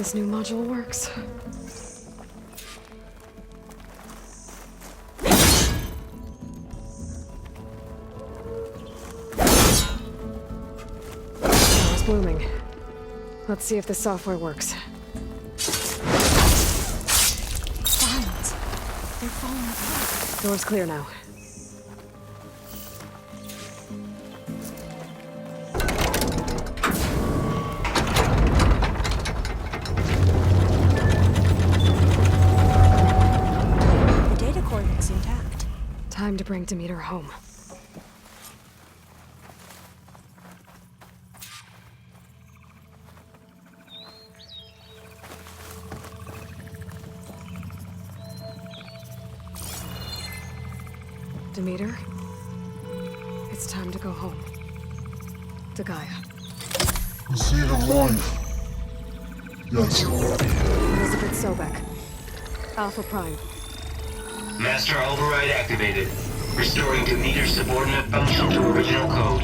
this new module works. It's blooming. Let's see if the software works. Vines. They're falling apart. Door's clear now. Intact. Time to bring Demeter home. Demeter, it's time to go home. To Gaia. The seed of life. Yes. Elizabeth Sobek. Alpha Prime. Master override activated. Restoring Demeter's subordinate function to original code.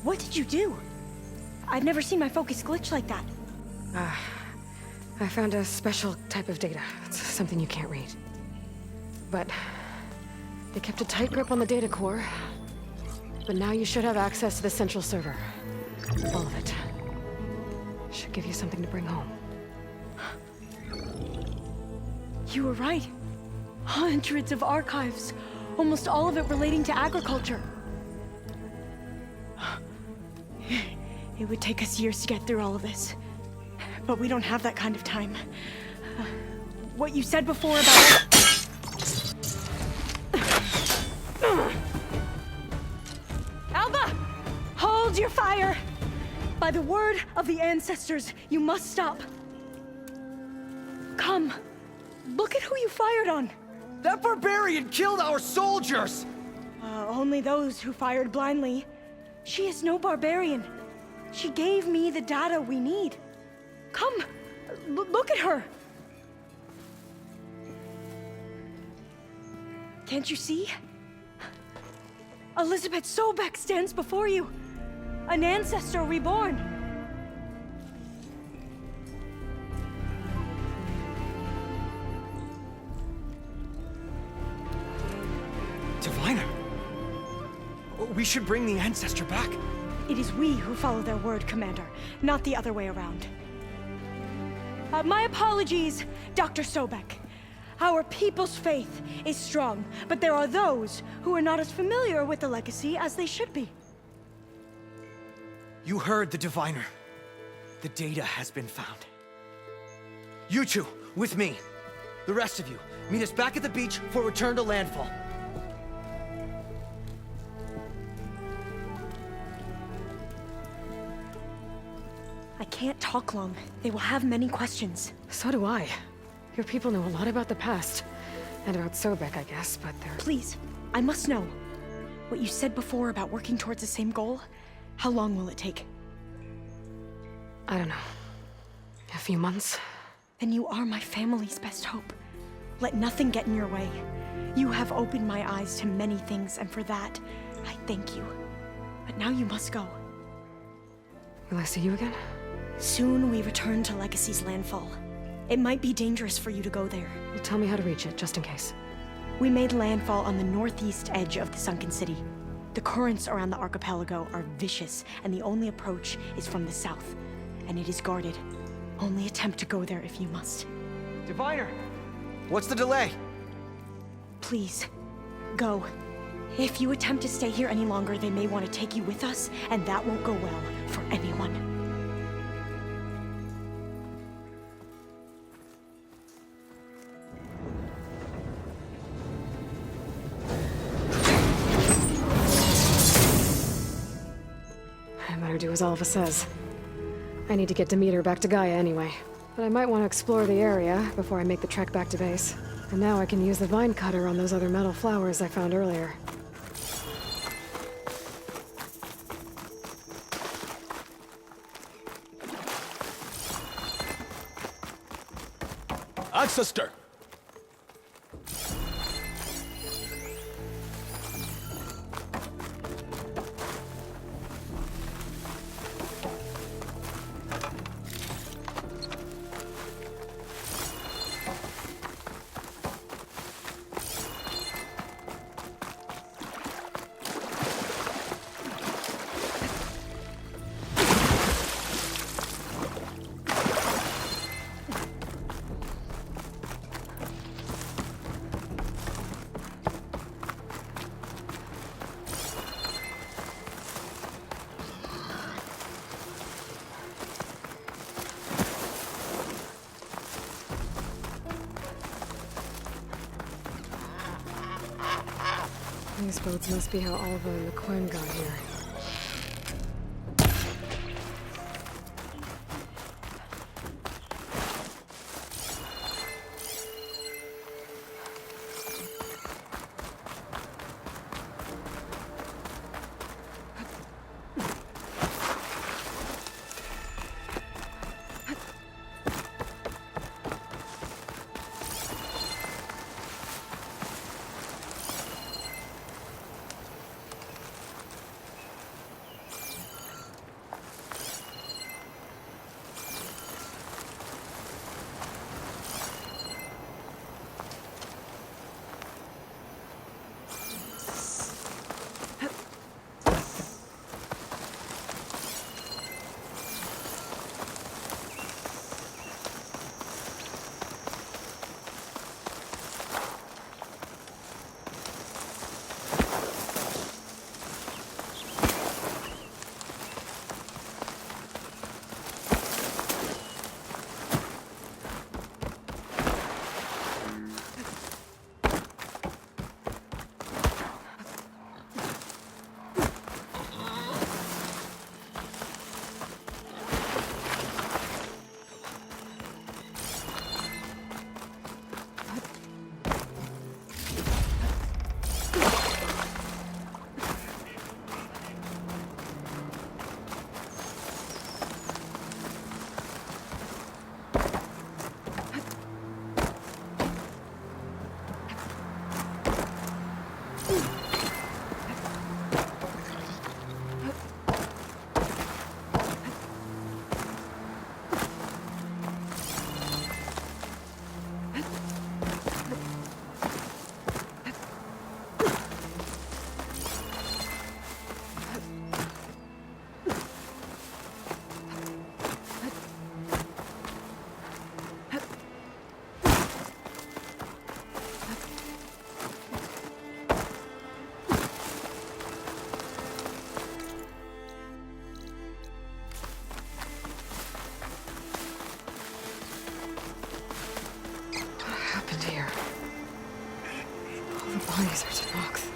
What did you do? I've never seen my focus glitch like that. I found a special type of data. It's something you can't read. But they kept a tight grip on the data core. But now you should have access to the central server. All of it. Should give you something to bring home. You were right. Hundreds of archives. Almost all of it relating to agriculture. It would take us years to get through all of this. But we don't have that kind of time. What you said before about... Alba! Hold your fire! By the word of the ancestors, you must stop. Come. Look at who you fired on. That barbarian killed our soldiers! Only those who fired blindly. She is no barbarian. She gave me the data we need. Come, look at her. Can't you see? Elizabeth Sobek stands before you. An ancestor reborn. Diviner! We should bring the ancestor back. It is we who follow their word, Commander, not the other way around. My apologies, Dr. Sobek. Our people's faith is strong, but there are those who are not as familiar with the legacy as they should be. You heard the diviner. The data has been found. You two, with me. The rest of you, meet us back at the beach for return to landfall. I can't talk long. They will have many questions. So do I. Your people know a lot about the past. And about Sobek, I guess, but they're... Please, I must know. What you said before about working towards the same goal, how long will it take? I don't know. A few months? Then you are my family's best hope. Let nothing get in your way. You have opened my eyes to many things, and for that, I thank you. But now you must go. Will I see you again? Soon we return to Legacy's landfall. It might be dangerous for you to go there. Well, tell me how to reach it, just in case. We made landfall on the northeast edge of the sunken city. The currents around the archipelago are vicious, and the only approach is from the south. And it is guarded. Only attempt to go there if you must. Diviner! What's the delay? Please, go. If you attempt to stay here any longer, they may want to take you with us, and that won't go well for anyone. I better do as Alva says. I need to get Demeter back to Gaia anyway. But I might want to explore the area before I make the trek back to base. And now I can use the vine cutter on those other metal flowers I found earlier. sister. These boats must be how Alva and the Quen got here. Bodies are Tanox.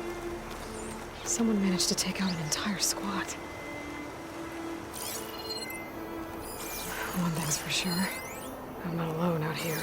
Someone managed to take out an entire squad. One thing's for sure. I'm not alone out here.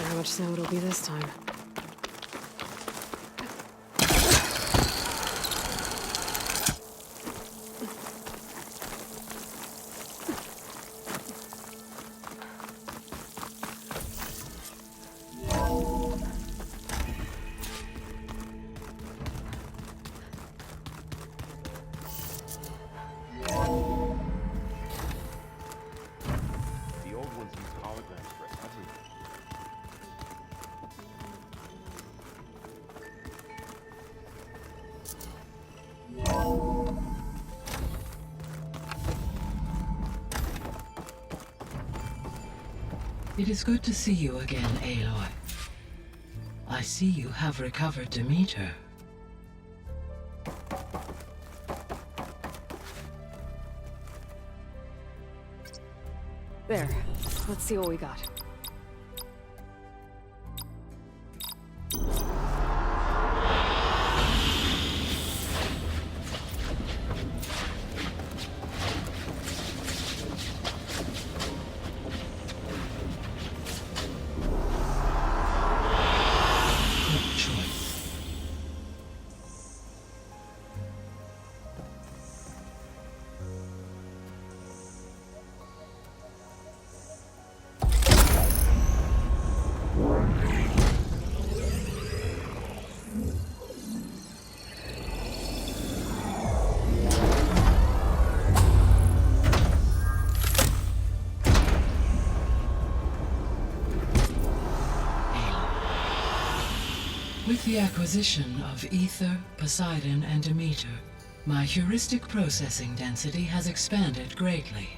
How much snow it'll be this time. It is good to see you again, Aloy. I see you have recovered Demeter. There. Let's see what we got. Good choice. With the acquisition of Ether, Poseidon, and Demeter, my heuristic processing density has expanded greatly.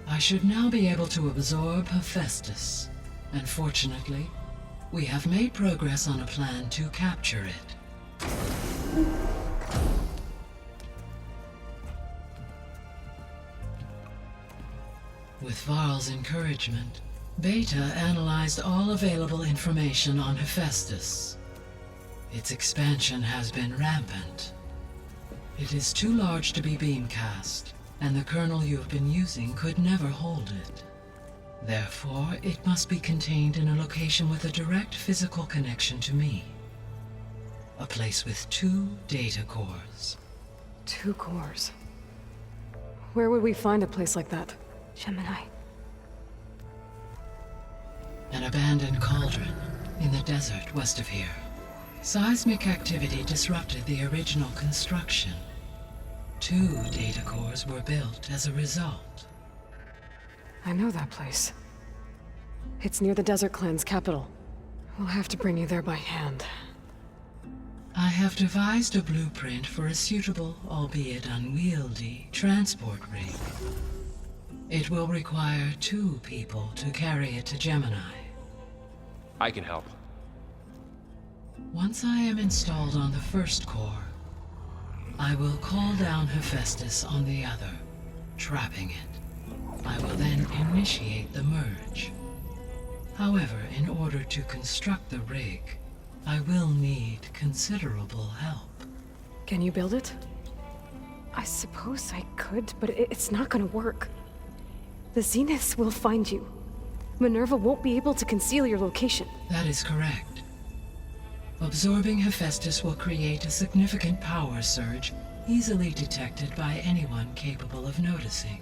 I should now be able to absorb Hephaestus, and fortunately, we have made progress on a plan to capture it. With Varl's encouragement, Beta analyzed all available information on Hephaestus. Its expansion has been rampant. It is too large to be beamcast, and the kernel you've been using could never hold it. Therefore, it must be contained in a location with a direct physical connection to me. A place with 2 data cores. 2 cores. Where would we find a place like that? Gemini. An abandoned cauldron in the desert west of here. Seismic activity disrupted the original construction. 2 data cores were built as a result. I know that place. It's near the Desert Clan's capital. We'll have to bring you there by hand. I have devised a blueprint for a suitable, albeit unwieldy, transport rig. It will require 2 people to carry it to Gemini. I can help. Once I am installed on the first core, I will call down Hephaestus on the other, trapping it. I will then initiate the merge. However, in order to construct the rig, I will need considerable help. Can you build it? I suppose I could, but it's not gonna work. The Zeniths will find you. Minerva won't be able to conceal your location. That is correct. Absorbing Hephaestus will create a significant power surge, easily detected by anyone capable of noticing.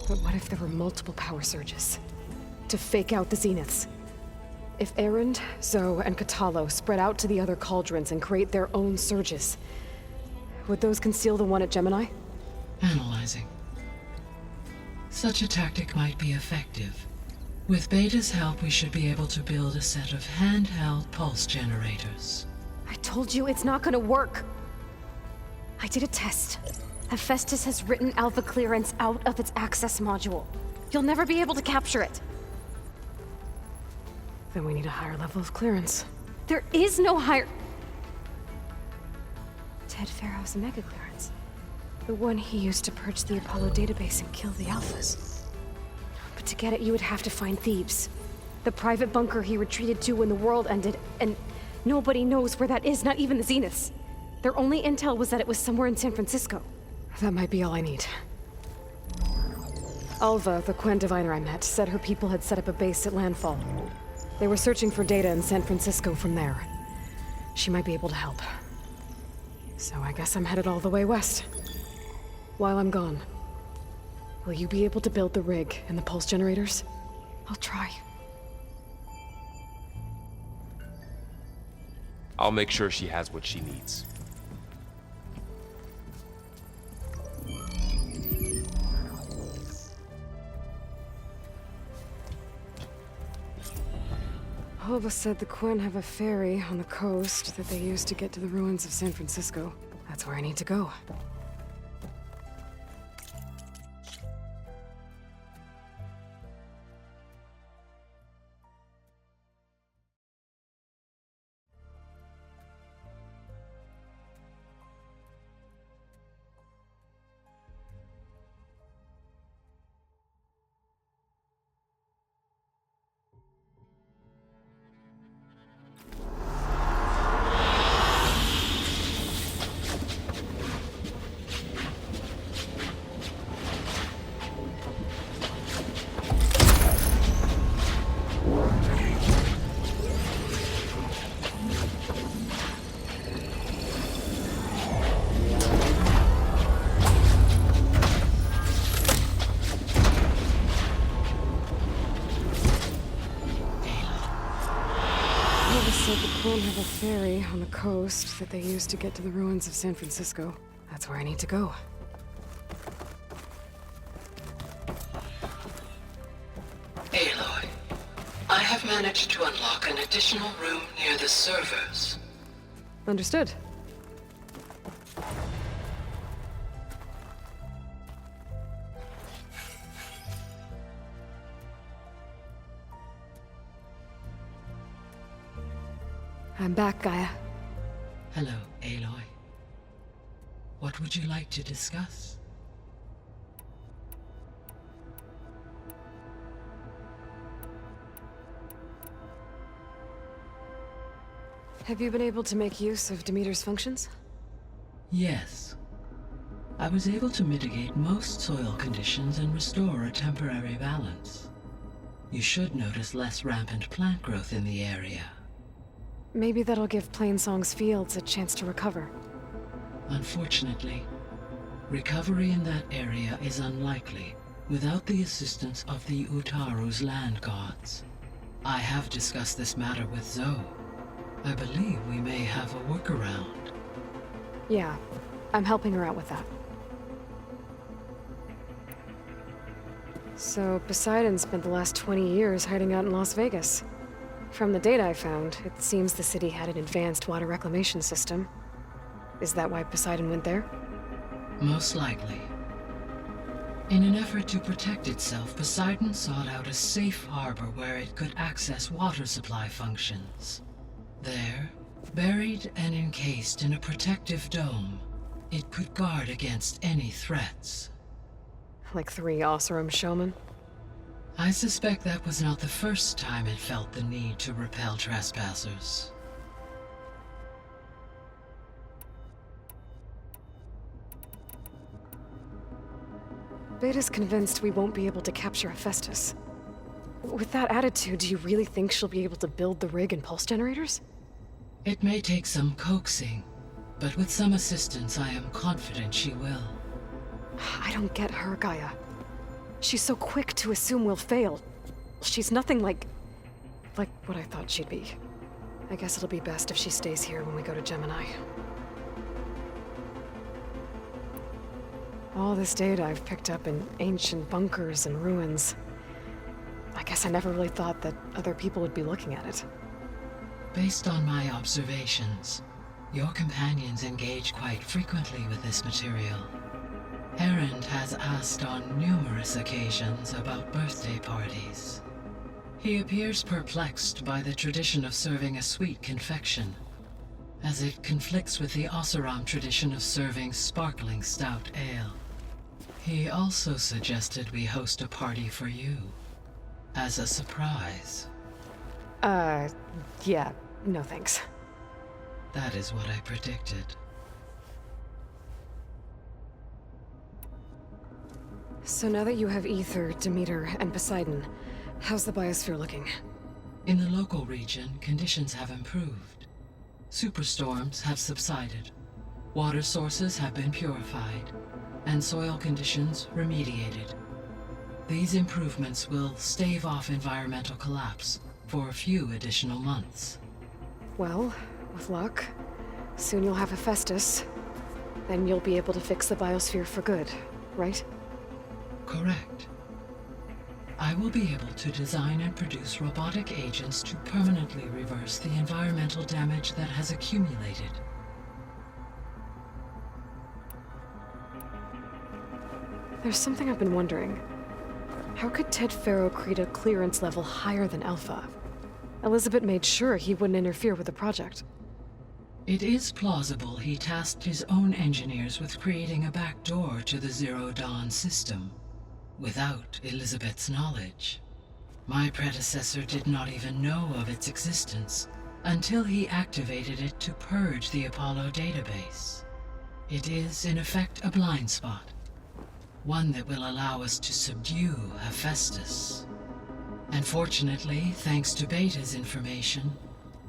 But what if there were multiple power surges? To fake out the Zeniths? If Erend, Zoe, and Katalo spread out to the other cauldrons and create their own surges, would those conceal the one at Gemini? Analyzing. Such a tactic might be effective. With Beta's help, we should be able to build a set of handheld pulse generators. I told you it's not gonna work. I did a test. Hephaestus has written Alpha clearance out of its access module. You'll never be able to capture it. Then we need a higher level of clearance. There is no higher... Ted Pharaoh's mega clearance. The one he used to purge the Apollo database and kill the Alphas. But to get it, you would have to find Thebes. The private bunker he retreated to when the world ended, and nobody knows where that is, not even the Zeniths. Their only intel was that it was somewhere in San Francisco. That might be all I need. Alva, the Quen diviner I met, said her people had set up a base at landfall. They were searching for data in San Francisco from there. She might be able to help. So I guess I'm headed all the way west. While I'm gone, will you be able to build the rig and the pulse generators? I'll try. I'll make sure she has what she needs. Alva said the Quen have a ferry on the coast that they use to get to the ruins of San Francisco. That's where I need to go. said the clone have a ferry on the coast that they use to get to the ruins of San Francisco. That's where I need to go. Aloy, I have managed to unlock an additional room near the servers. Understood. I'm back, Gaia. Hello, Aloy. What would you like to discuss? Have you been able to make use of Demeter's functions? Yes. I was able to mitigate most soil conditions and restore a temporary balance. You should notice less rampant plant growth in the area. Maybe that'll give Plainsong's fields a chance to recover. Unfortunately, recovery in that area is unlikely without the assistance of the Utaru's land gods. I have discussed this matter with Zoe. I believe we may have a workaround. Yeah, I'm helping her out with that. So, Poseidon spent the last 20 years hiding out in Las Vegas. From the data I found, it seems the city had an advanced water reclamation system. Is that why Poseidon went there? Most likely. In an effort to protect itself, Poseidon sought out a safe harbor where it could access water supply functions. There, buried and encased in a protective dome, it could guard against any threats. Like 3 Oseram showmen? I suspect that was not the first time it felt the need to repel trespassers. Beta's convinced we won't be able to capture Hephaestus. With that attitude, do you really think she'll be able to build the rig and pulse generators? It may take some coaxing, but with some assistance I am confident she will. I don't get her, Gaia. She's so quick to assume we'll fail. She's nothing like what I thought she'd be. I guess it'll be best if she stays here when we go to Gemini. All this data I've picked up in ancient bunkers and ruins. I guess I never really thought that other people would be looking at it. Based on my observations, your companions engage quite frequently with this material. Erend has asked on numerous occasions about birthday parties. He appears perplexed by the tradition of serving a sweet confection, as it conflicts with the Oseram tradition of serving sparkling stout ale. He also suggested we host a party for you, as a surprise. Yeah, no thanks. That is what I predicted. So now that you have Ether, Demeter, and Poseidon, how's the biosphere looking? In the local region, conditions have improved. Superstorms have subsided. Water sources have been purified, and soil conditions remediated. These improvements will stave off environmental collapse for a few additional months. Well, with luck, soon you'll have Hephaestus. Then you'll be able to fix the biosphere for good, right? Correct. I will be able to design and produce robotic agents to permanently reverse the environmental damage that has accumulated. There's something I've been wondering. How could Ted Faro create a clearance level higher than Alpha? Elizabeth made sure he wouldn't interfere with the project. It is plausible he tasked his own engineers with creating a back door to the Zero Dawn system, without Elizabeth's knowledge. My predecessor did not even know of its existence until he activated it to purge the Apollo database. It is, in effect, a blind spot. One that will allow us to subdue Hephaestus. And fortunately, thanks to Beta's information,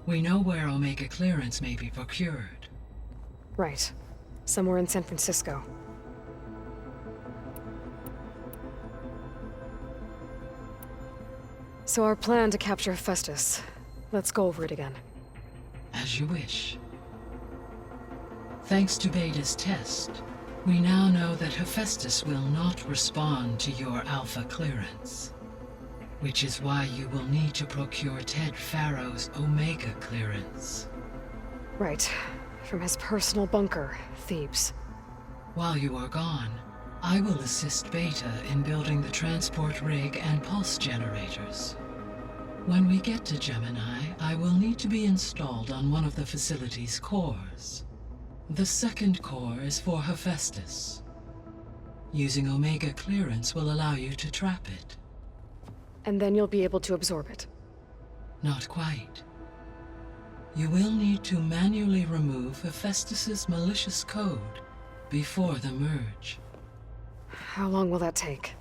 we know where Omega clearance may be procured. Right. Somewhere in San Francisco. So our plan to capture Hephaestus. Let's go over it again. As you wish. Thanks to Beta's test, we now know that Hephaestus will not respond to your Alpha clearance. Which is why you will need to procure Ted Farrow's Omega clearance. Right. From his personal bunker, Thebes. While you are gone, I will assist Beta in building the transport rig and pulse generators. When we get to Gemini, I will need to be installed on one of the facility's cores. The second core is for Hephaestus. Using Omega clearance will allow you to trap it. And then you'll be able to absorb it. Not quite. You will need to manually remove Hephaestus's malicious code before the merge. How long will that take?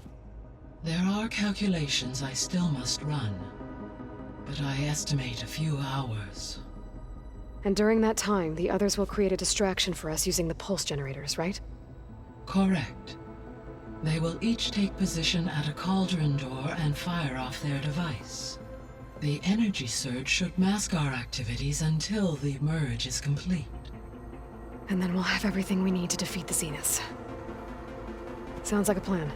There are calculations I still must run, but I estimate a few hours. And during that time, the others will create a distraction for us using the pulse generators, right? Correct. They will each take position at a cauldron door and fire off their device. The energy surge should mask our activities until the merge is complete. And then we'll have everything we need to defeat the Zeniths. Sounds like a plan.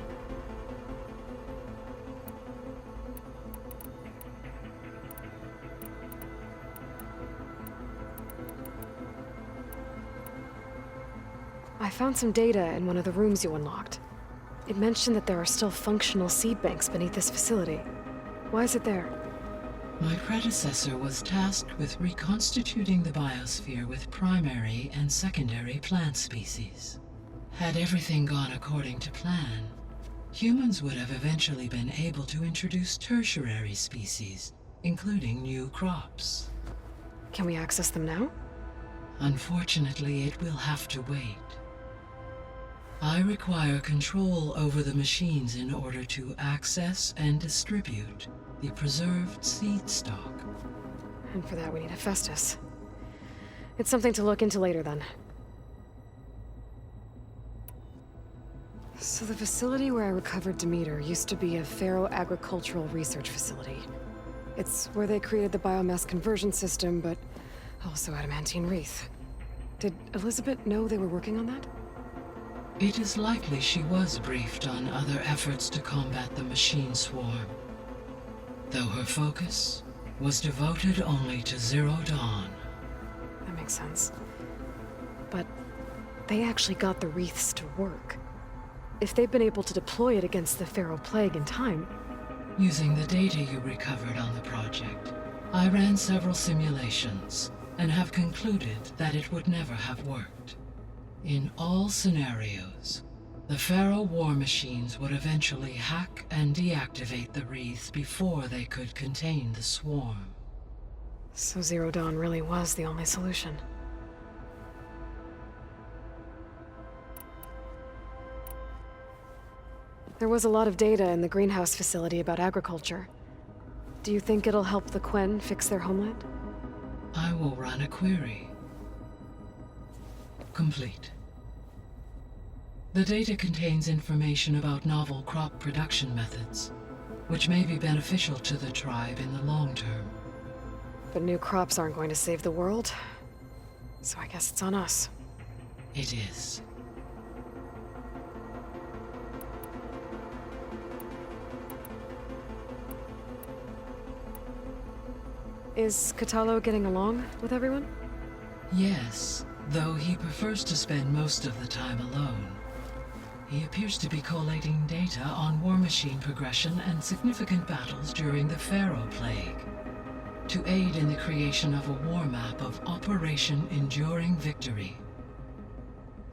I found some data in one of the rooms you unlocked. It mentioned that there are still functional seed banks beneath this facility. Why is it there? My predecessor was tasked with reconstituting the biosphere with primary and secondary plant species. Had everything gone according to plan, humans would have eventually been able to introduce tertiary species, including new crops. Can we access them now? Unfortunately, it will have to wait. I require control over the machines in order to access and distribute the preserved seed stock. And for that we need Hephaestus. It's something to look into later then. So the facility where I recovered Demeter used to be a Pharaoh agricultural research facility. It's where they created the biomass conversion system, but also adamantine wreath. Did Elizabeth know they were working on that? It is likely she was briefed on other efforts to combat the machine swarm, though her focus was devoted only to Zero Dawn. That makes sense. But they actually got the wreaths to work. If they've been able to deploy it against the Pharaoh Plague in time... Using the data you recovered on the project, I ran several simulations and have concluded that it would never have worked. In all scenarios, the Pharaoh war machines would eventually hack and deactivate the wreaths before they could contain the swarm. So Zero Dawn really was the only solution. There was a lot of data in the greenhouse facility about agriculture. Do you think it'll help the Quen fix their homeland? I will run a query. Complete. The data contains information about novel crop production methods, which may be beneficial to the tribe in the long term. But new crops aren't going to save the world, so I guess it's on us. It is. Is Katalo getting along with everyone? Yes, though he prefers to spend most of the time alone. He appears to be collating data on war machine progression and significant battles during the Pharaoh Plague, to aid in the creation of a war map of Operation Enduring Victory.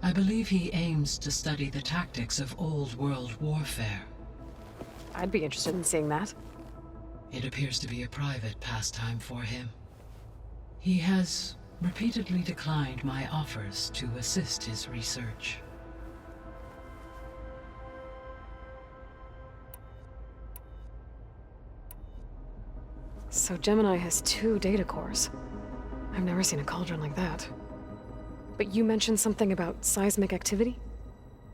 I believe he aims to study the tactics of old world warfare. I'd be interested in seeing that. It appears to be a private pastime for him. He has repeatedly declined my offers to assist his research. So Gemini has 2 data cores. I've never seen a cauldron like that. But you mentioned something about seismic activity?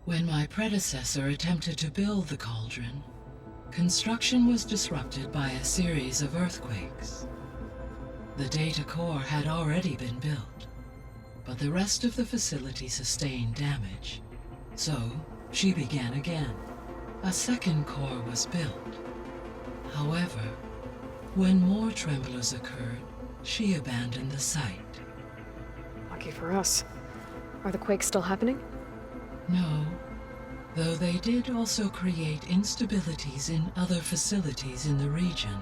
When my predecessor attempted to build the cauldron, construction was disrupted by a series of earthquakes. The data core had already been built, but the rest of the facility sustained damage. So, she began again. A second core was built. However, when more tremblers occurred, she abandoned the site. Lucky for us. Are the quakes still happening? No, though they did also create instabilities in other facilities in the region.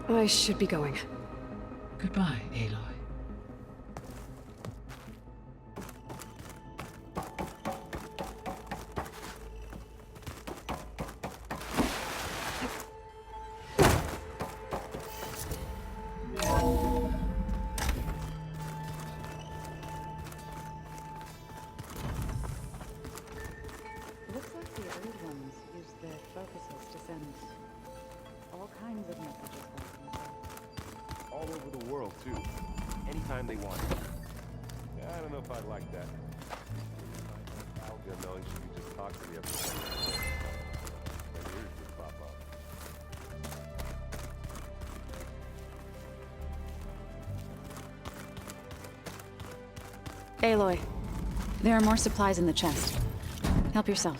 I should be going. Goodbye, Aloy. Looks like the old ones used their focuses to send all kinds of messages back and forth. All over the world, too. Anytime they want. Yeah, I don't know if I'd like that. Yeah, knowing she could just talk to me every day. My ears would pop up. Aloy, there are more supplies in the chest. Help yourself.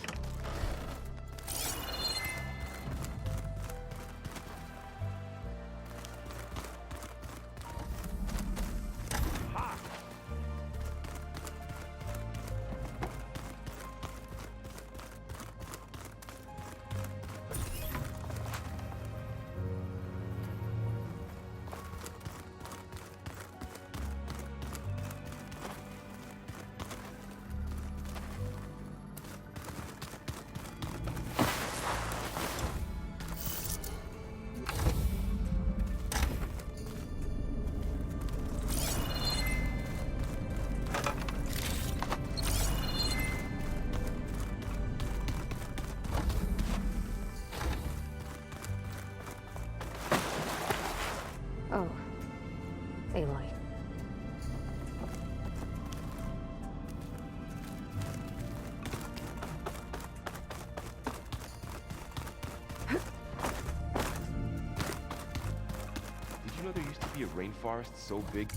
Oh. Aloy. Did you know there used to be a rainforest so big